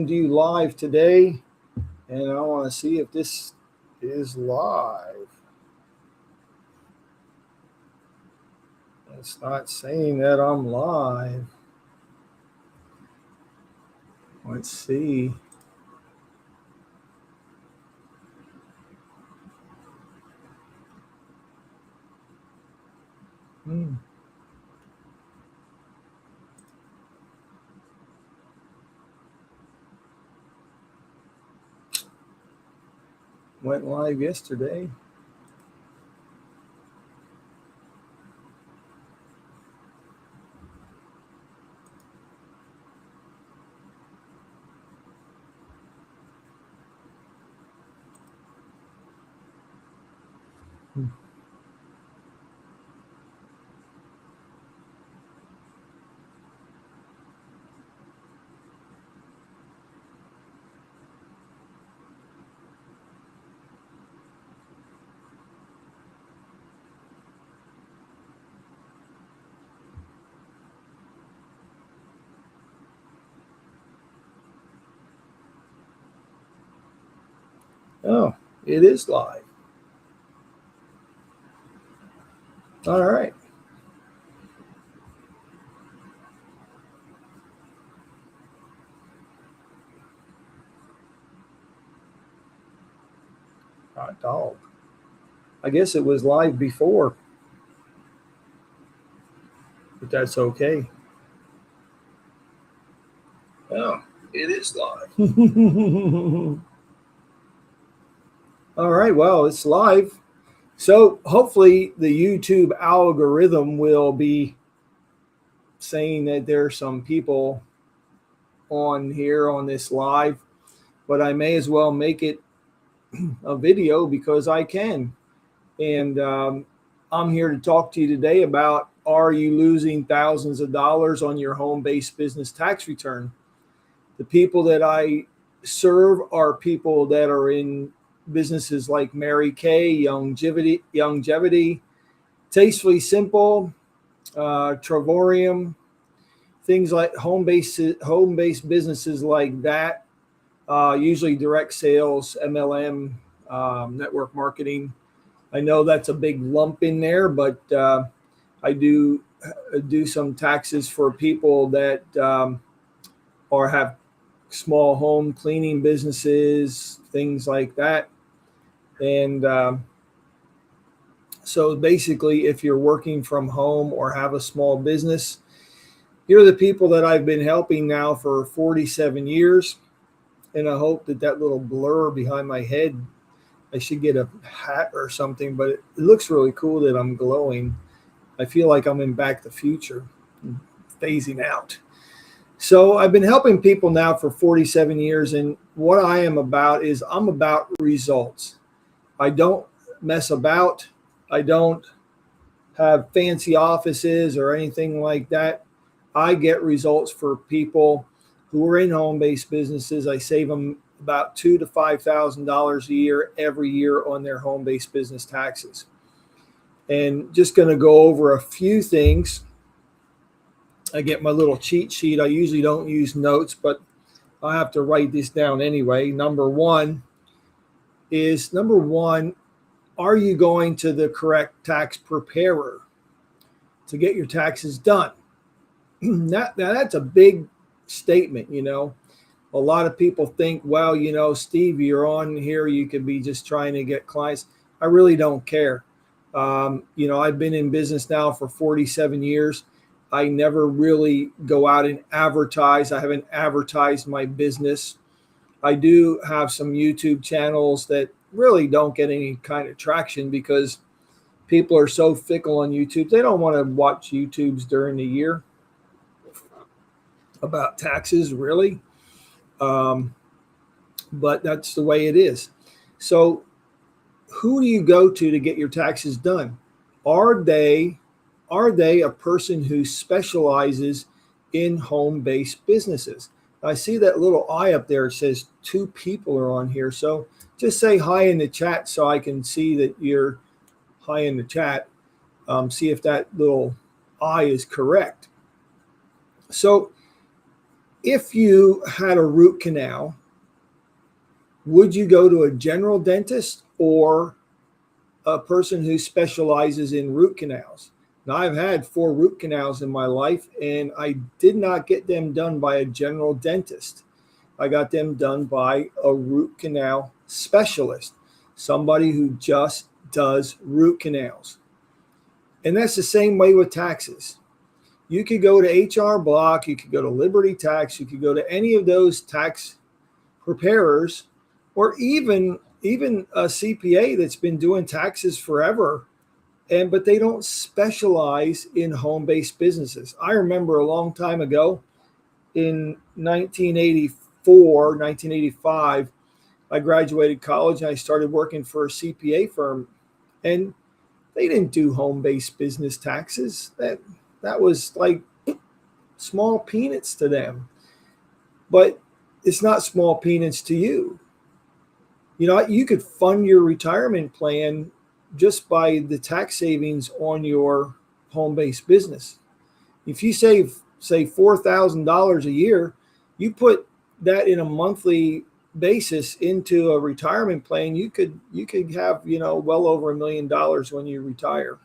To you live today, and I want to see if this is live. It's not saying that I'm live. Let's see. Hmm. Went live yesterday. Hmm. Oh, it is live. All right. Hot dog. I guess it was live before, but that's okay. Oh, it is live. All right. Well, it's live. So hopefully the YouTube algorithm will be saying that there's some people on here on this live, but I may as well make it a video because I can. And I'm here to talk to you today about, are you losing thousands of dollars on your home based business tax return? The people that I serve are people that are in businesses like Mary Kay, Longevity, Tastefully Simple, Travorium, things like home based businesses like that. Usually direct sales, MLM, network marketing. I know that's a big lump in there, but I do some taxes for people that or have small home cleaning businesses, things like that. And so basically, if you're working from home or have a small business, you're the people that I've been helping now for 47 years. And I hope that that little blur behind my head, I should get a hat or something, but it looks really cool that I'm glowing. I feel like I'm in Back to the Future, phasing out. So I've been helping people now for 47 years, and what I am about is I'm about results. I don't mess about. I don't have fancy offices or anything like that. I get results for people who are in home-based businesses. I save them about $2,000 to $5,000 a year every year on their home-based business taxes. And just going to go over a few things. I get my little cheat sheet. I usually don't use notes, but I have to write this down anyway. Number one, are you going to the correct tax preparer to get your taxes done? That's a big statement, you know. A lot of people think, well, you know, Steve, you're on here, you could be just trying to get clients. I really don't care. You know, I've been in business now for 47 years. I never really go out and advertise. I haven't advertised my business. I do have some YouTube channels that really don't get any kind of traction because people are so fickle on YouTube. They don't want to watch YouTubes during the year about taxes, really. Um, but that's the way it is. So, who do you go to get your taxes done? Are they are they a person who specializes in home-based businesses? I see that little eye up there. It says two people are on here. So just say hi in the chat so I can see that you're hi in the chat. See if that little eye is correct. So If you had a root canal, would you go to a general dentist or a person who specializes in root canals? Now, I've had 4 root canals in my life, and I did not get them done by a general dentist. I got them done by a root canal specialist, somebody who just does root canals. And that's the same way with taxes. You could go to HR Block, you could go to Liberty Tax, you could go to any of those tax preparers, or even a CPA that's been doing taxes forever, but they don't specialize in home-based businesses. I remember a long time ago, in 1984, 1985, I graduated college and I started working for a CPA firm, and they didn't do home-based business taxes. That was like small peanuts to them. But it's not small peanuts to you. You know, you could fund your retirement plan just by the tax savings on your home-based business. If you save, say, $4,000 a year, you put that in a monthly basis into a retirement plan, you could have, well over $1 million when you retire.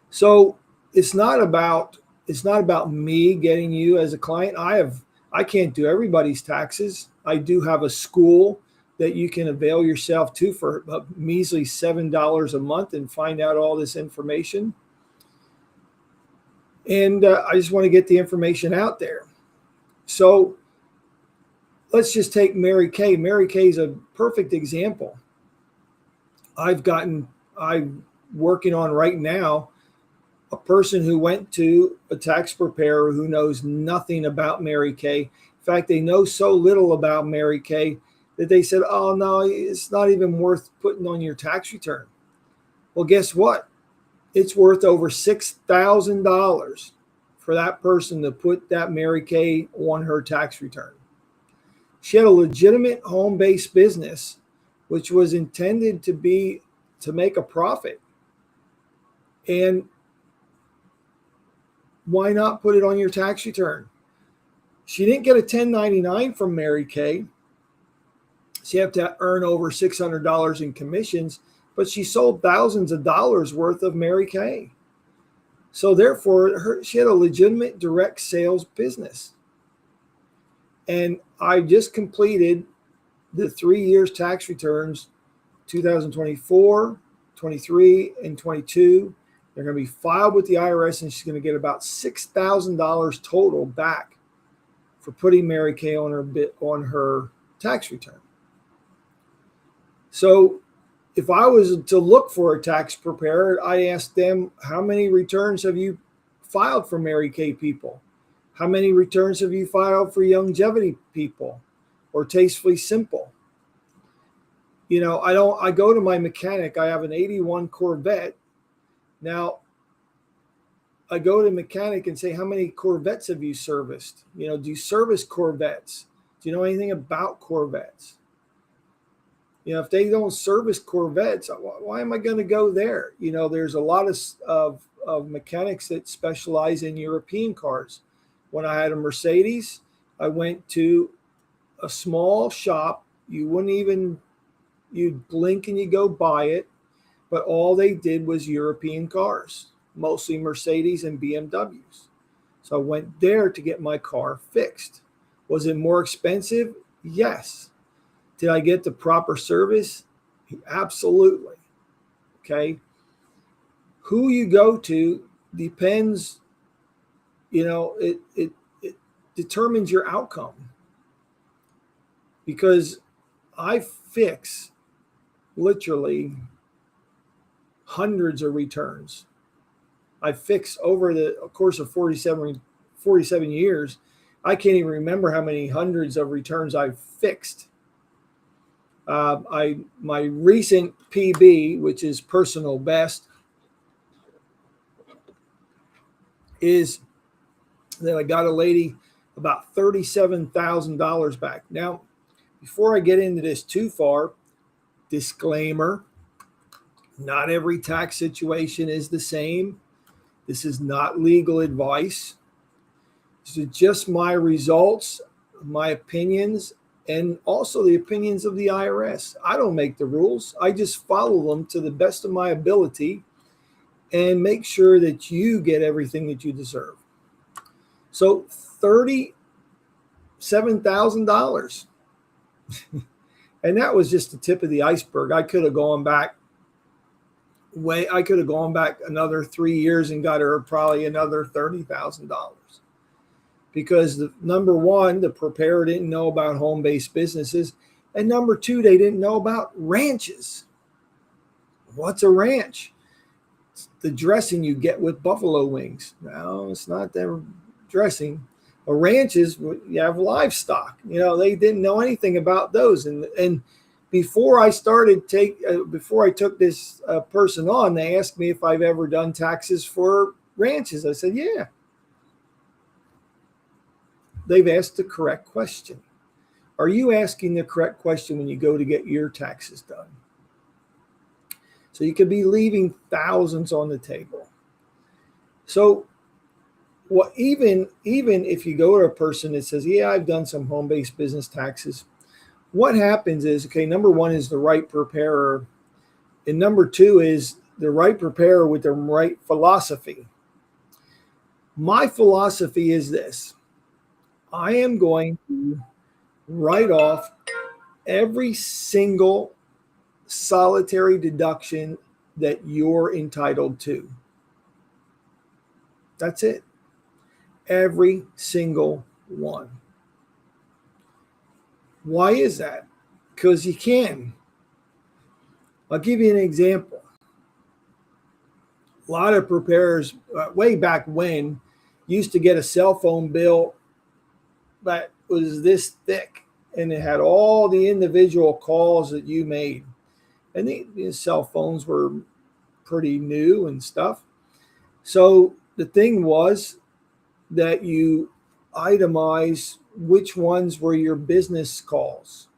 So it's not about me getting you as a client. I can't do everybody's taxes. I do have a school that you can avail yourself to for a measly $7 a month and find out all this information. And I just want to get the information out there. So let's just take Mary Kay. Mary Kay is a perfect example. I'm working on right now a person who went to a tax preparer who knows nothing about Mary Kay. In fact, they know so little about Mary Kay that they said, oh, no, it's not even worth putting on your tax return. Well, guess what? It's worth over $6,000 for that person to put that Mary Kay on her tax return. She had a legitimate home-based business, which was intended to make a profit. And why not put it on your tax return? She didn't get a 1099 from Mary Kay. She had to earn over $600 in commissions, but she sold thousands of dollars worth of Mary Kay. So therefore, she had a legitimate direct sales business. And I just completed the 3 years tax returns, 2024, 23, and 22. They're going to be filed with the IRS, and she's going to get about $6,000 total back for putting Mary Kay on her tax return. So if I was to look for a tax preparer, I asked them, how many returns have you filed for Mary Kay people? How many returns have you filed for Youngevity people or Tastefully Simple? I go to my mechanic. I have an 81 Corvette. Now, I go to the mechanic and say, how many Corvettes have you serviced? Do you service Corvettes? Do you know anything about Corvettes? If they don't service Corvettes, why am I going to go there? There's a lot of mechanics that specialize in European cars. When I had a Mercedes, I went to a small shop. You'd blink and you go buy it, but all they did was European cars, mostly Mercedes and BMWs. So I went there to get my car fixed. Was it more expensive? Yes. Did I get the proper service? Absolutely. Okay. Who you go to depends, it determines your outcome. Because I fix literally hundreds of returns. I fix over the course of 47 years. I can't even remember how many hundreds of returns I've fixed. My recent PB, which is personal best, is that I got a lady about $37,000 back. Now, before I get into this too far, disclaimer, not every tax situation is the same. This is not legal advice. It's just my results, my opinions, and also the opinions of the IRS. I don't make the rules. I just follow them to the best of my ability and make sure that you get everything that you deserve. So $37,000. And that was just the tip of the iceberg. I could have gone back another 3 years and got her probably another $30,000. Because number one, the preparer didn't know about home-based businesses. And number two, they didn't know about ranches. What's a ranch? It's the dressing you get with buffalo wings. No, it's not their dressing. A ranch is you have livestock. They didn't know anything about those. And before I took this person on, they asked me if I've ever done taxes for ranches. I said, yeah. They've asked the correct question. Are you asking the correct question when you go to get your taxes done? So you could be leaving thousands on the table. So even if you go to a person that says, yeah, I've done some home-based business taxes, what happens is, okay, number one is the right preparer. And number two is the right preparer with the right philosophy. My philosophy is this. I am going to write off every single solitary deduction that you're entitled to. That's it. Every single one. Why is that? Because you can. I'll give you an example. A lot of preparers, way back when, used to get a cell phone bill that was this thick, and it had all the individual calls that you made. And these cell phones were pretty new and stuff. So the thing was that you itemize which ones were your business calls.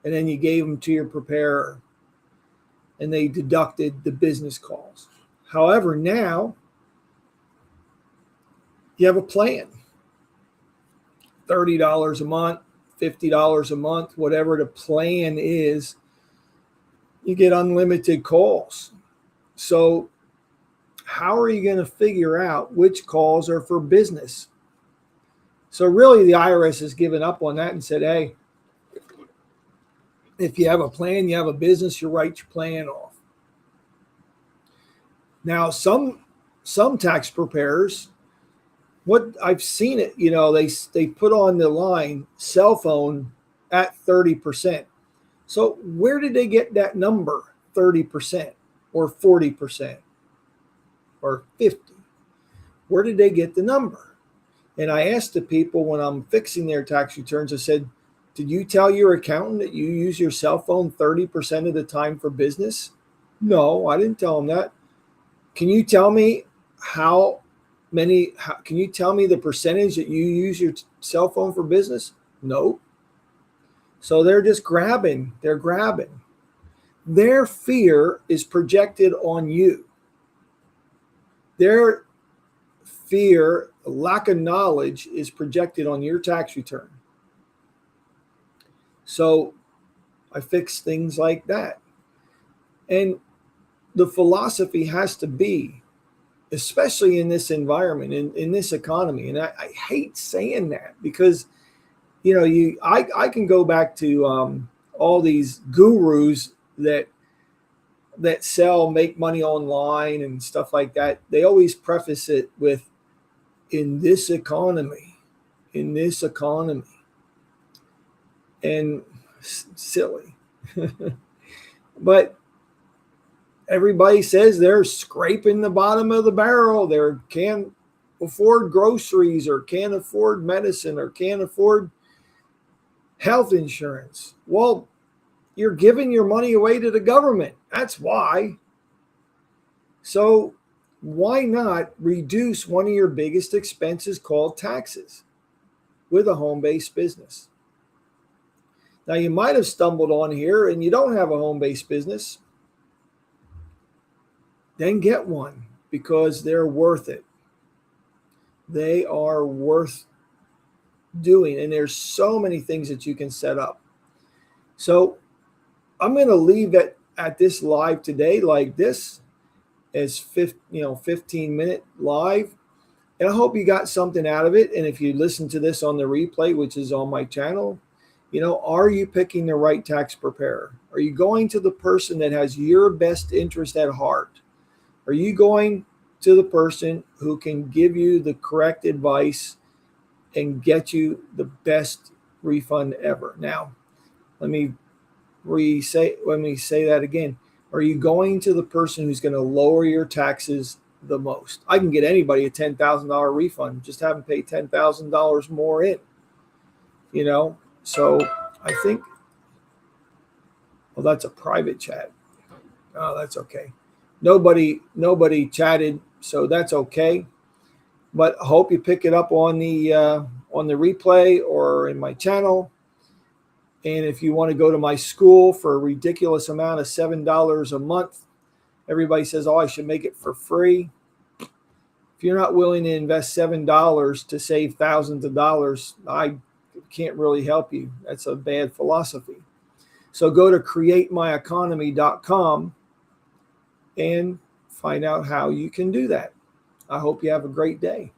And then you gave them to your preparer, and they deducted the business calls. However, now you have a plan. $30 a month, $50 a month, whatever the plan is, you get unlimited calls. So how are you going to figure out which calls are for business? So really the IRS has given up on that and said, hey, if you have a plan, you have a business, you write your plan off. Now, some tax preparers, what I've seen it, they put on the line cell phone at 30%. So where did they get that number, 30% or 40% or 50%? Where did they get the number? And I asked the people when I'm fixing their tax returns, I said, did you tell your accountant that you use your cell phone 30% of the time for business? No, I didn't tell them that. Can you tell me can you tell me the percentage that you use your cell phone for business? No. So they're just grabbing. They're grabbing. Their fear is projected on you. Their fear, lack of knowledge, is projected on your tax return. So I fix things like that. And the philosophy has to be, especially in this environment, in this economy. And I hate saying that because, I can go back to all these gurus that make money online and stuff like that. They always preface it with, in this economy. And silly. But everybody says they're scraping the bottom of the barrel. They can't afford groceries or can't afford medicine or can't afford health insurance. Well, you're giving your money away to the government. That's why. So why not reduce one of your biggest expenses called taxes with a home-based business? Now, you might have stumbled on here and you don't have a home-based business. Then get one because they're worth it. They are worth doing. And there's so many things that you can set up. So I'm going to leave it at this live today like this as 15-minute live. And I hope you got something out of it. And if you listen to this on the replay, which is on my channel, are you picking the right tax preparer? Are you going to the person that has your best interest at heart? Are you going to the person who can give you the correct advice and get you the best refund ever? Now, let me say that again. Are you going to the person who's going to lower your taxes the most? I can get anybody a $10,000 refund, just have them pay $10,000 more in. So I think, well, that's a private chat. Oh, that's okay. Nobody chatted, so that's okay. But I hope you pick it up on the replay or in my channel. And if you want to go to my school for a ridiculous amount of $7 a month, everybody says, oh, I should make it for free. If you're not willing to invest $7 to save thousands of dollars, I can't really help you. That's a bad philosophy. So go to createmyeconomy.com and find out how you can do that. I hope you have a great day.